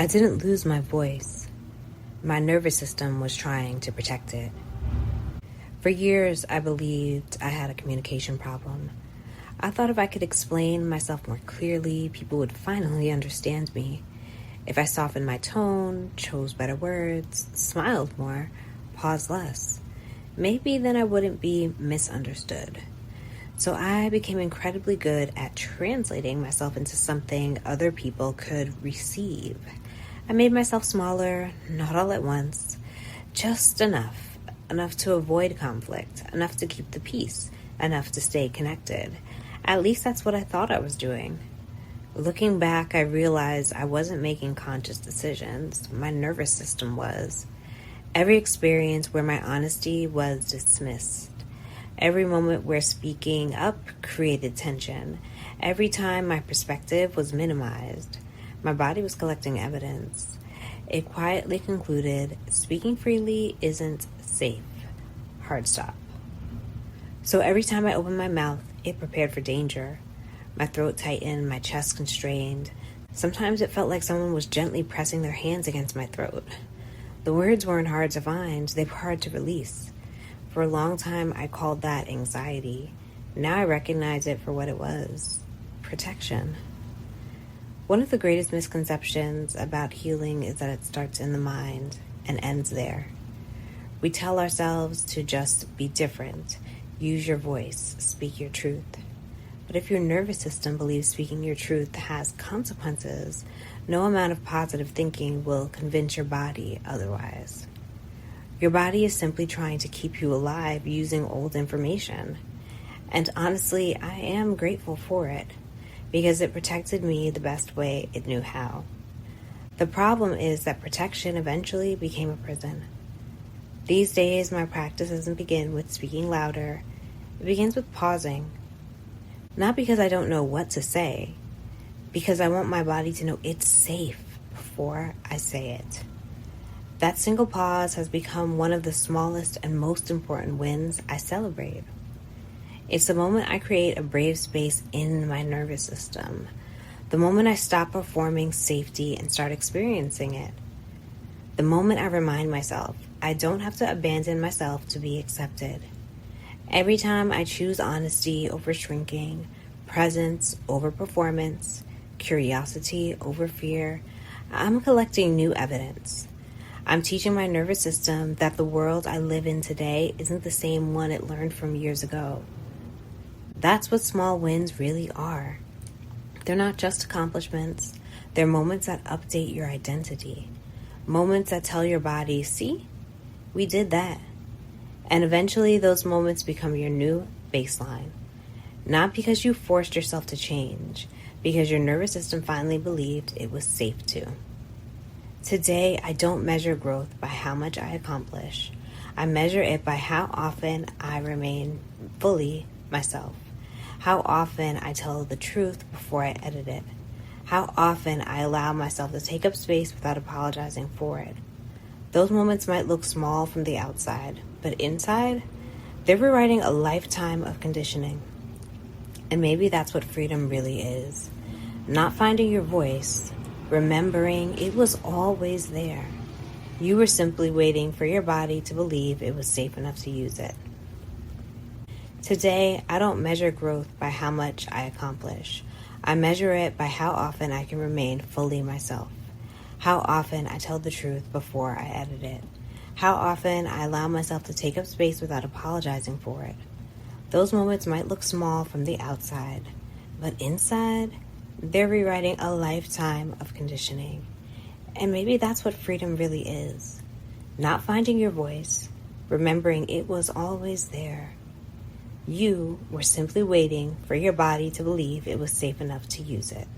I didn't lose my voice. My nervous system was trying to protect it. For years, I believed I had a communication problem. I thought if I could explain myself more clearly, people would finally understand me. If I softened my tone, chose better words, smiled more, paused less, maybe then I wouldn't be misunderstood. So I became incredibly good at translating myself into something other people could receive. I made myself smaller, not all at once, just enough to avoid conflict, enough to keep the peace, enough to stay connected. At least that's what I thought I was doing. Looking back, I realized I wasn't making conscious decisions. My nervous system was. Every experience where my honesty was dismissed. Every moment where speaking up created tension. Every time my perspective was minimized. My body was collecting evidence. It quietly concluded, speaking freely isn't safe. Hard stop. So every time I opened my mouth, it prepared for danger. My throat tightened, my chest constrained. Sometimes it felt like someone was gently pressing their hands against my throat. The words weren't hard to find, they were hard to release. For a long time, I called that anxiety. Now I recognize it for what it was, protection. One of the greatest misconceptions about healing is that it starts in the mind and ends there. We tell ourselves to just be different, use your voice, speak your truth. But if your nervous system believes speaking your truth has consequences, no amount of positive thinking will convince your body otherwise. Your body is simply trying to keep you alive using old information. And honestly, I am grateful for it, because it protected me the best way it knew how. The problem is that protection eventually became a prison. These days, my practice doesn't begin with speaking louder. It begins with pausing. Not because I don't know what to say, because I want my body to know it's safe before I say it. That single pause has become one of the smallest and most important wins I celebrate. It's the moment I create a brave space in my nervous system. The moment I stop performing safety and start experiencing it. The moment I remind myself I don't have to abandon myself to be accepted. Every time I choose honesty over shrinking, presence over performance, curiosity over fear, I'm collecting new evidence. I'm teaching my nervous system that the world I live in today isn't the same one it learned from years ago. That's what small wins really are. They're not just accomplishments. They're moments that update your identity. Moments that tell your body, see, we did that. And eventually those moments become your new baseline. Not because you forced yourself to change, because your nervous system finally believed it was safe to. Today, I don't measure growth by how much I accomplish. I measure it by how often I remain fully myself. How often I tell the truth before I edit it. How often I allow myself to take up space without apologizing for it. Those moments might look small from the outside, but inside, they're rewriting a lifetime of conditioning. And maybe that's what freedom really is. Not finding your voice, remembering it was always there. You were simply waiting for your body to believe it was safe enough to use it. Today, I don't measure growth by how much I accomplish. I measure it by how often I can remain fully myself. How often I tell the truth before I edit it. How often I allow myself to take up space without apologizing for it. Those moments might look small from the outside, but inside, they're rewriting a lifetime of conditioning. And maybe that's what freedom really is. Not finding your voice, remembering it was always there. You were simply waiting for your body to believe it was safe enough to use it.